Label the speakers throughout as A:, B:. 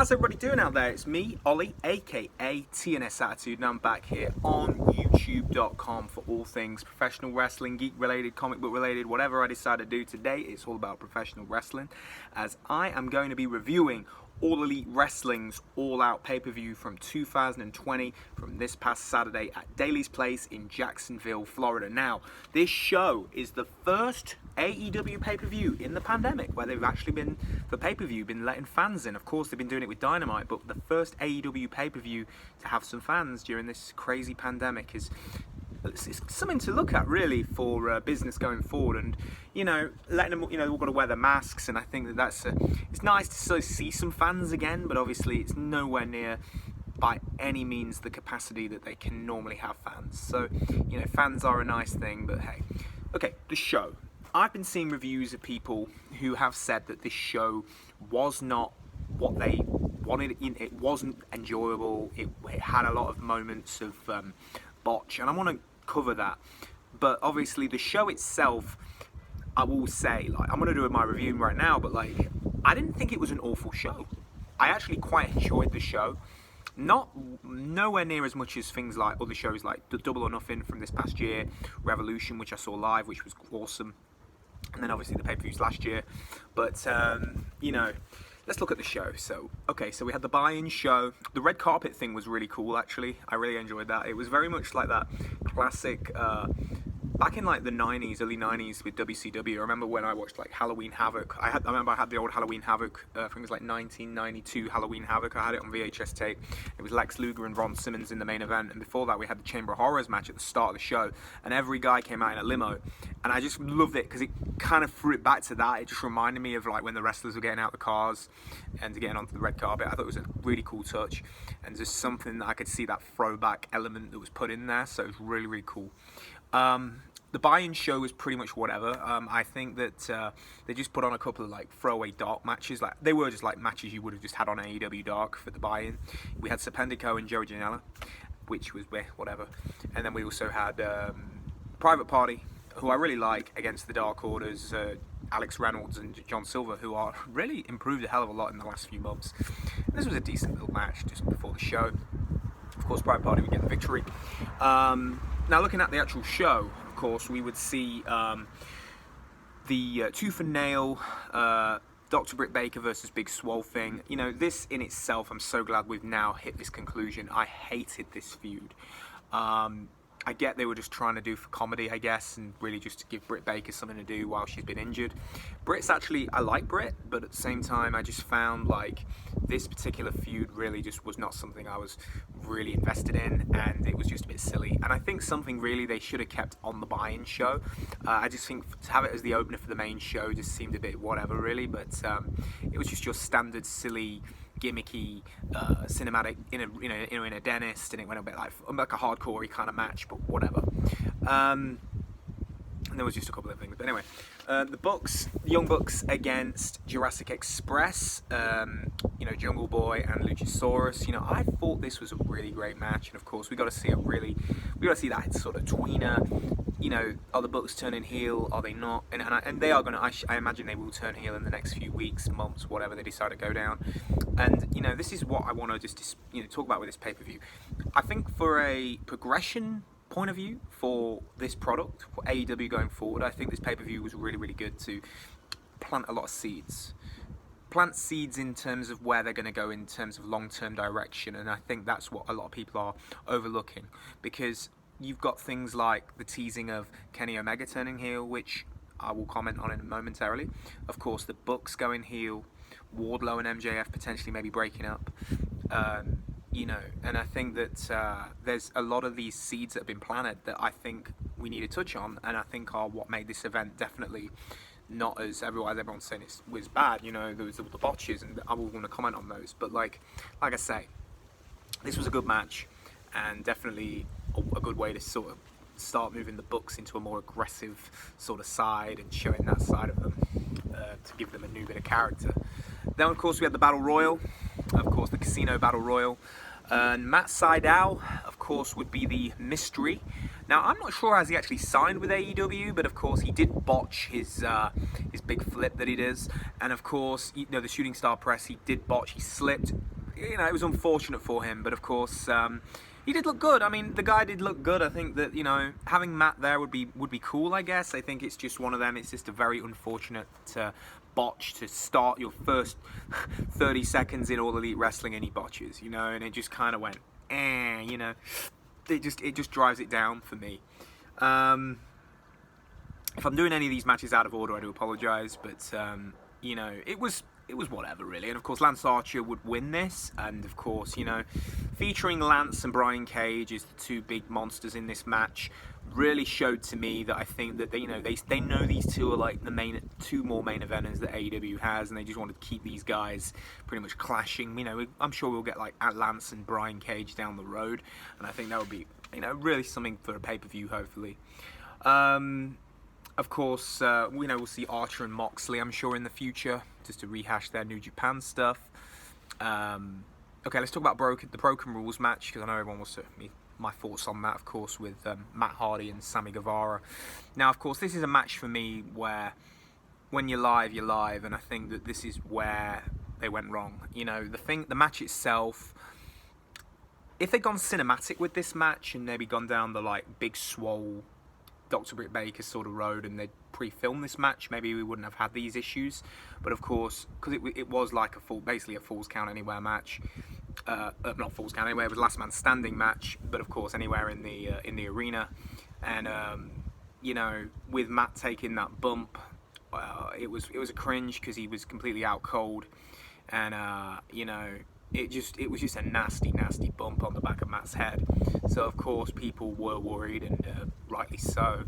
A: How's everybody doing out there? It's me, Ollie, aka TNS Attitude, and I'm back here on YouTube.com for all things professional wrestling, geek related, comic book related, whatever I decide to do today. It's all about professional wrestling, as I am going to be reviewing All Elite Wrestling's All Out pay-per-view from 2020 from this past Saturday at Daly's Place in Jacksonville, Florida. Now, this show is the first AEW pay-per-view in the pandemic where they've actually been, for pay-per-view, been letting fans in. Of course, they've been doing it with Dynamite, but the first AEW pay-per-view to have some fans during this crazy pandemic is it's something to look at, really, for business going forward. And letting them, they've all got to wear their masks, and I think that that's it's nice to sort of see some fans again, but obviously it's nowhere near by any means the capacity that they can normally have fans. So fans are a nice thing, but hey. Okay, the show. I've been seeing reviews of people who have said that this show was not what they wanted. It wasn't enjoyable. It had a lot of moments of botch, and I want to cover that. But obviously the show itself, I will say, I'm going to do my review right now, but I didn't think it was an awful show. I actually quite enjoyed the show. Nowhere near as much as things like other shows like the Double or Nothing from this past year, Revolution, which I saw live, which was awesome, and then obviously the pay-per-views last year. But let's look at the show. So we had the buy-in show. The red carpet thing was really cool, actually. I really enjoyed that. It was very much like that classic back in the 90s, early 90s with WCW. I remember when I watched Halloween Havoc. I remember I had the old Halloween Havoc. I think it was 1992 Halloween Havoc. I had it on VHS tape. It was Lex Luger and Ron Simmons in the main event, and before that we had the Chamber of Horrors match at the start of the show, and every guy came out in a limo, and I just loved it because it kind of threw it back to that. It just reminded me of when the wrestlers were getting out of the cars and getting onto the red carpet. I thought it was a really cool touch, and just something that I could see that throwback element that was put in there. So it was really, really cool. The buy-in show was pretty much whatever. I think that they just put on a couple of throwaway dark matches. They were just matches you would have just had on AEW Dark for the buy-in. We had Serpentico and Joey Janela, which was whatever. And then we also had Private Party, who I really like, against the Dark Orders, Alex Reynolds and John Silver, who are really improved a hell of a lot in the last few months. And this was a decent little match just before the show. Of course, Private Party would get the victory. Now, looking at the actual show, of course, we would see the Tooth and Nail, Dr. Britt Baker versus Big Swole thing. This in itself, I'm so glad we've now hit this conclusion. I hated this feud. I get they were just trying to do for comedy, I guess, and really just to give Britt Baker something to do while she's been injured. I like Britt, but at the same time, I just found this particular feud really just was not something I was really invested in, and it was just a bit silly. And I think something really they should have kept on the buy-in show. I just think to have it as the opener for the main show just seemed a bit whatever, really, but it was just your standard silly, gimmicky, cinematic in a dentist, and it went a bit like a hardcore-y kind of match, but whatever. And there was just a couple of things, but anyway, the Young Bucks against Jurassic Express, Jungle Boy and Luchasaurus. I thought this was a really great match, and of course we got to see that sort of tweener. Are the Bucks turning heel? Are they not? And they are going to. I imagine they will turn heel in the next few weeks, months, whatever they decide to go down. And this is what I want to just talk about with this pay-per-view. I think for a progression point of view for this product, for AEW going forward, I think this pay-per-view was really, really good to plant a lot of seeds. Plant seeds in terms of where they're going to go in terms of long-term direction, and I think that's what a lot of people are overlooking, because you've got things like the teasing of Kenny Omega turning heel, which I will comment on in momentarily. Of course, the Bucks going heel, Wardlow and MJF potentially maybe breaking up. And I think that there's a lot of these seeds that have been planted that I think we need to touch on, and I think are what made this event definitely not as everyone's saying it was bad. There was the botches, and I will want to comment on those. But like I say, this was a good match, and definitely a good way to sort of start moving the Bucks into a more aggressive sort of side and showing that side of them to give them a new bit of character. Then, of course, we had the Battle Royal. Of course, the Casino Battle Royal. And Matt Sydal, of course, would be the mystery. Now, I'm not sure has he actually signed with AEW, but of course he did botch his big flip that he does, and of course, you know, the Shooting Star Press, he did botch, he slipped. You know, it was unfortunate for him, but of course, he did look good. I mean, the guy did look good. I think that, you know, having Matt there would be cool, I guess. I think it's just one of them. It's just a very unfortunate botch to start your first 30 seconds in All Elite Wrestling and he botches, you know, and it just kind of went, you know, it just drives it down for me. If I'm doing any of these matches out of order, I do apologise, but you know, it was whatever really. And of course, Lance Archer would win this, and of course, you know, featuring Lance and Brian Cage as the two big monsters in this match really showed to me that I think that they know these two are like the two more main eventers that AEW has, and they just wanted to keep these guys pretty much clashing. You know, I'm sure we'll get like Lance and Brian Cage down the road, and I think that would be, you know, really something for a pay-per-view, hopefully. Of course, you know, we'll see Archer and Moxley, I'm sure, in the future, just to rehash their New Japan stuff. Okay, let's talk about the Broken Rules match, because I know everyone wants my thoughts on that, of course, with Matt Hardy and Sammy Guevara. Now, of course, this is a match for me where when you're live, and I think that this is where they went wrong. You know, the match itself, if they'd gone cinematic with this match and maybe gone down the like big swole Dr. Britt Baker sort of road and they'd pre-filmed this match, maybe we wouldn't have had these issues. But of course, because it was like basically a Falls Count Anywhere match, not Falls Count Anywhere, it was Last Man Standing match, but of course anywhere in the arena. And you know, with Matt taking that bump, it was a cringe because he was completely out cold, and you know, it was just a nasty bump on the back of Matt's head. So of course people were worried, and rightly so.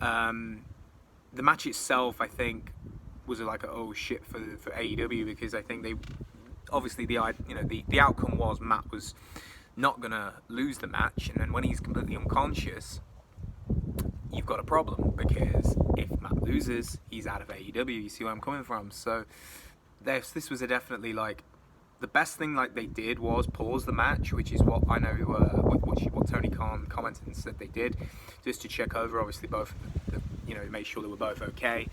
A: The match itself, I think, was like a oh shit for AEW, because I think they obviously the outcome was Matt was not gonna lose the match, and then when he's completely unconscious, you've got a problem, because if Matt loses, he's out of AEW. You see where I'm coming from? So this was definitely like the best thing like they did was pause the match, which is what I know what Tony Khan commented and said they did, just to check over obviously both, you know, make sure they were both okay.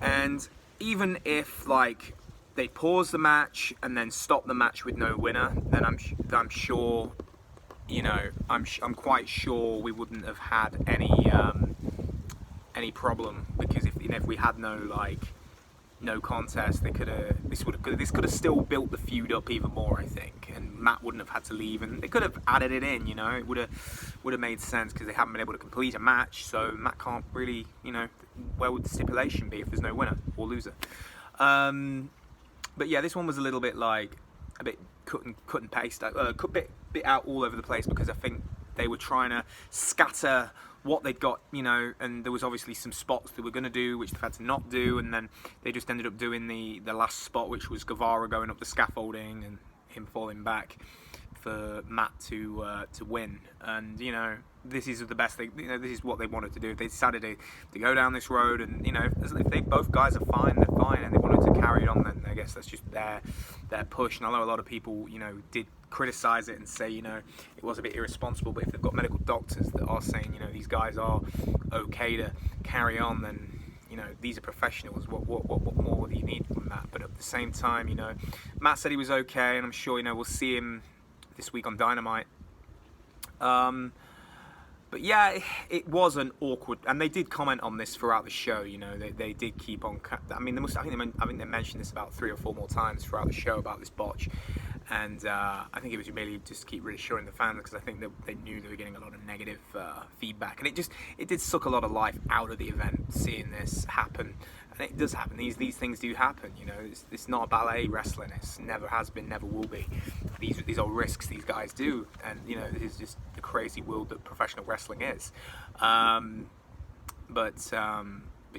A: And even if like they paused the match and then stopped the match with no winner, then I'm sure, you know, I'm quite sure we wouldn't have had any problem, because if we had no contest, this could have still built the feud up even more, I think, and Matt wouldn't have had to leave, and they could have added it in, you know, it would have made sense, because they haven't been able to complete a match, so Matt can't really, you know, where would the stipulation be if there's no winner or loser? But yeah, this one was a little bit like a bit cut and paste, bit out all over the place, because I think they were trying to scatter what they'd got, you know, and there was obviously some spots they were going to do which they've had to not do, and then they just ended up doing the last spot, which was Guevara going up the scaffolding and him falling back for Matt to win. And you know, this is the best thing, you know, this is what they wanted to do. If they decided to go down this road, and you know, if they both guys are fine, they're fine, and they wanted to carry it on, then I guess that's just their push. And I know a lot of people, you know, did criticize it and say, you know, it was a bit irresponsible, but if they've got medical doctors that are saying, you know, these guys are okay to carry on, then, you know, these are professionals. What more do you need from that? But at the same time, you know, Matt said he was okay, and I'm sure, you know, we'll see him this week on Dynamite. But yeah, it was an awkward, and they did comment on this throughout the show. You know, they did keep on. I mean, I think they mentioned this about 3 or 4 more times throughout the show about this botch, and I think it was really just to keep reassuring the fans, because I think they knew they were getting a lot of negative feedback, and it did suck a lot of life out of the event seeing this happen. And it does happen. These things do happen. You know, it's not a ballet wrestling. It's never has been, never will be. These are risks these guys do, and you know, it's just the crazy world that professional wrestling is. But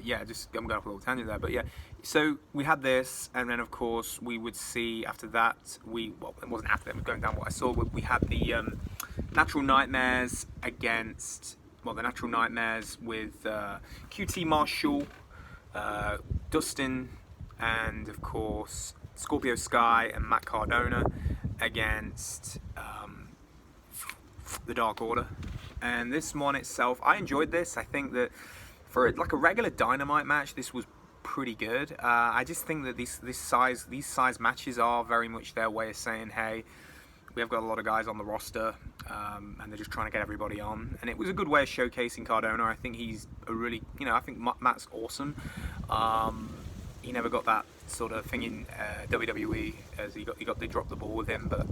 A: yeah, I'm going off a little tangent there. But yeah, so we had this, and then of course we would see after that. It wasn't after that. We're going down what I saw. We had the Natural Nightmares against the Natural Nightmares with QT Marshall, Dustin, and of course Scorpio Sky and Matt Cardona. against the Dark Order. And this one itself, I enjoyed this. I think that for like a regular Dynamite match, this was pretty good. I just think that these size matches are very much their way of saying, hey, we have got a lot of guys on the roster, and they're just trying to get everybody on. And it was a good way of showcasing Cardona. I think he's a really, I think Matt's awesome. He never got that sort of thing in WWE, as they dropped the ball with him. But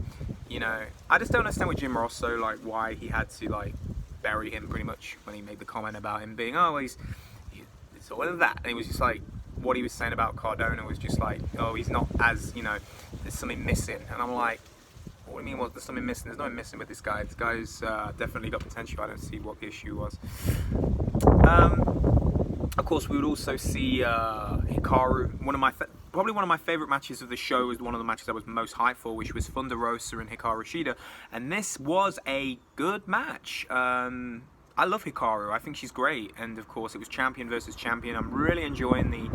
A: I just don't understand with Jim Rosso, like why he had to like bury him pretty much when he made the comment about him being, it's all of that. And it was just like what he was saying about Cardona was just like, oh, he's not as there's something missing. And I'm like, what do you mean? What, there's something missing? There's nothing missing with this guy. This guy's definitely got potential. I don't see what the issue was. Of course, we would also see Hikaru. Probably one of my favorite matches of the show was one of the matches I was most hyped for, which was Funda and Hikaru Shida. And this was a good match. I love Hikaru. I think she's great. And of course, it was champion versus champion. I'm really enjoying the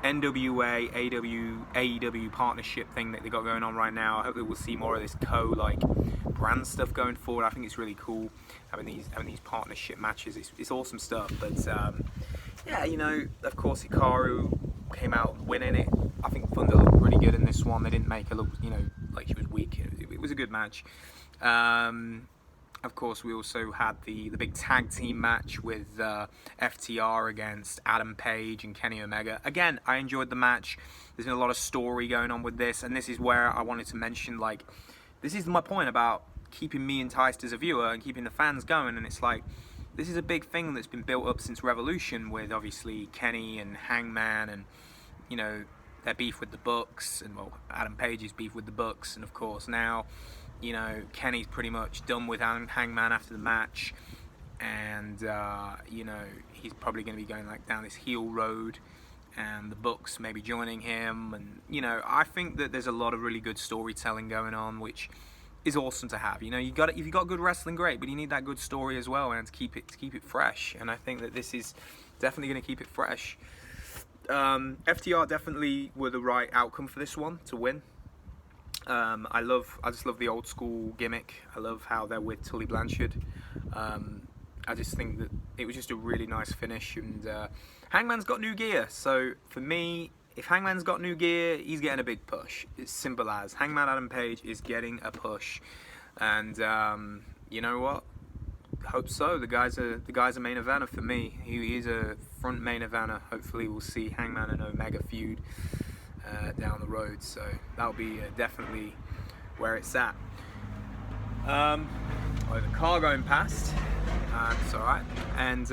A: NWA, AEW partnership thing that they got going on right now. I hope that we'll see more of this brand stuff going forward. I think it's really cool having these partnership matches. It's awesome stuff. But yeah, of course, Hikaru came out winning it. I think Funda looked pretty good in this one. They didn't make her look, like she was weak. It was a good match. Of course, we also had the big tag team match with FTR against Adam Page and Kenny Omega. Again, I enjoyed the match. There's been a lot of story going on with this, and this is where I wanted to mention, like, this is my point about keeping me enticed as a viewer and keeping the fans going. And it's like, this is a big thing that's been built up since Revolution with obviously Kenny and Hangman and, their beef with the Bucks, and well, Adam Page's beef with the Bucks, and of course now, Kenny's pretty much done with Hangman after the match, and he's probably going to be going like down this heel road, and the Bucks maybe joining him, and I think that there's a lot of really good storytelling going on, which is awesome to have. If you got good wrestling, great, but you need that good story as well, and to keep it fresh. And I think that this is definitely going to keep it fresh. FTR definitely were the right outcome for this one to win. I just love the old school gimmick. I love how they're with Tully Blanchard. I just think that it was just a really nice finish, and Hangman's got new gear. So for me, if Hangman's got new gear, he's getting a big push. It's simple as Hangman Adam Page is getting a push, and you know what? Hope so. The guy's a main eventer for me. He is a front main eventer. Hopefully, we'll see Hangman and Omega feud down the road. So that'll be definitely where it's at. The car going past. It's all right. And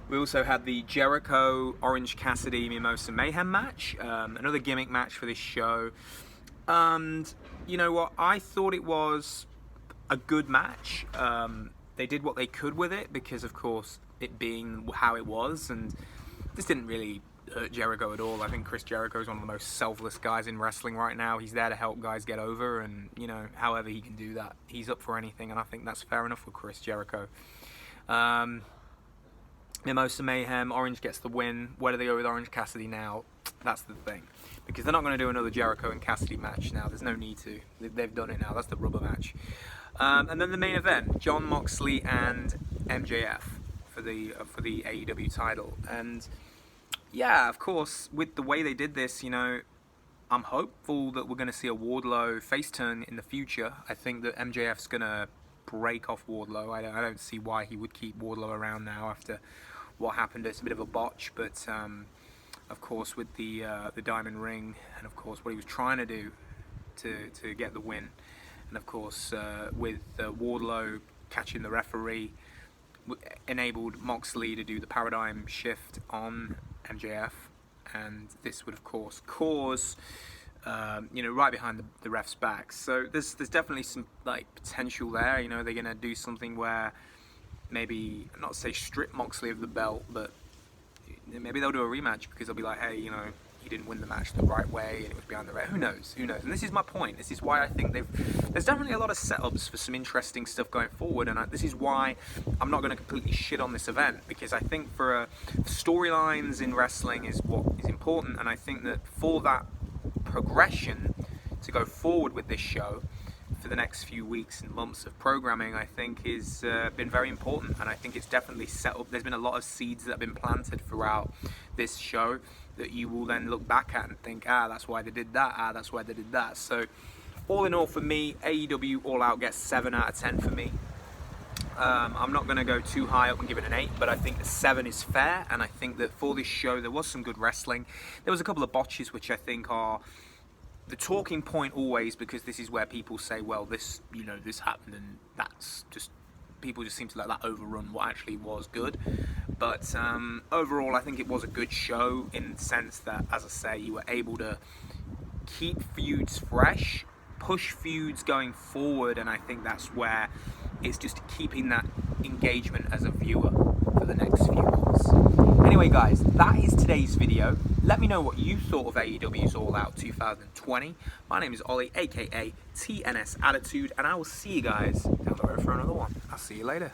A: we also had the Jericho Orange Cassidy Mimosa Mayhem match. Another gimmick match for this show. And you know what? I thought it was a good match. They did what they could with it because, of course, it being how it was, and this didn't really hurt Jericho at all. I think Chris Jericho is one of the most selfless guys in wrestling right now. He's there to help guys get over, and however he can do that, he's up for anything, and I think that's fair enough for Chris Jericho. Mimosa Mayhem, Orange gets the win. Where do they go with Orange Cassidy now? That's the thing, because they're not going to do another Jericho and Cassidy match now. There's no need to. They've done it now. That's the rubber match. And then the main event, Jon Moxley and MJF for the AEW title. And yeah, of course, with the way they did this, I'm hopeful that we're going to see a Wardlow face turn in the future. I think that MJF's going to break off Wardlow. I don't see why he would keep Wardlow around now after what happened. It's a bit of a botch, but of course with the diamond ring, and of course what he was trying to do to get the win, and of course with Wardlow catching the referee, enabled Moxley to do the paradigm shift on MJF, and this would of course cause right behind the ref's back. So there's definitely some potential there. They're gonna do something where maybe not say strip Moxley of the belt, but maybe they'll do a rematch because they'll be like, hey, he didn't win the match the right way and it was behind the ref. Who knows? And this is my point. This is why I think there's definitely a lot of setups for some interesting stuff going forward, and this is why I'm not going to completely shit on this event, because I think for storylines in wrestling is what is important, and I think that for that progression to go forward with this show for the next few weeks and months of programming, I think is been very important, and I think it's definitely set up. There's been a lot of seeds that have been planted throughout this show that you will then look back at and think, that's why they did that, that's why they did that. So all in all, for me, AEW All Out gets 7 out of 10 for me. I'm not going to go too high up and give it an 8, but I think the 7 is fair, and I think that for this show there was some good wrestling. There was a couple of botches which I think are the talking point always, because this is where people say, well, this happened, and that's just, people just seem to let that overrun what actually was good. But overall, I think it was a good show in the sense that, as I say, you were able to keep feuds fresh, push feuds going forward, and I think that's where it's just keeping that engagement as a viewer for the next few months. Anyway guys, that is today's video. Let me know what you thought of AEW's All Out 2020. My name is Ollie, aka TNS Attitude, and I will see you guys down the road for another one. I'll see you later.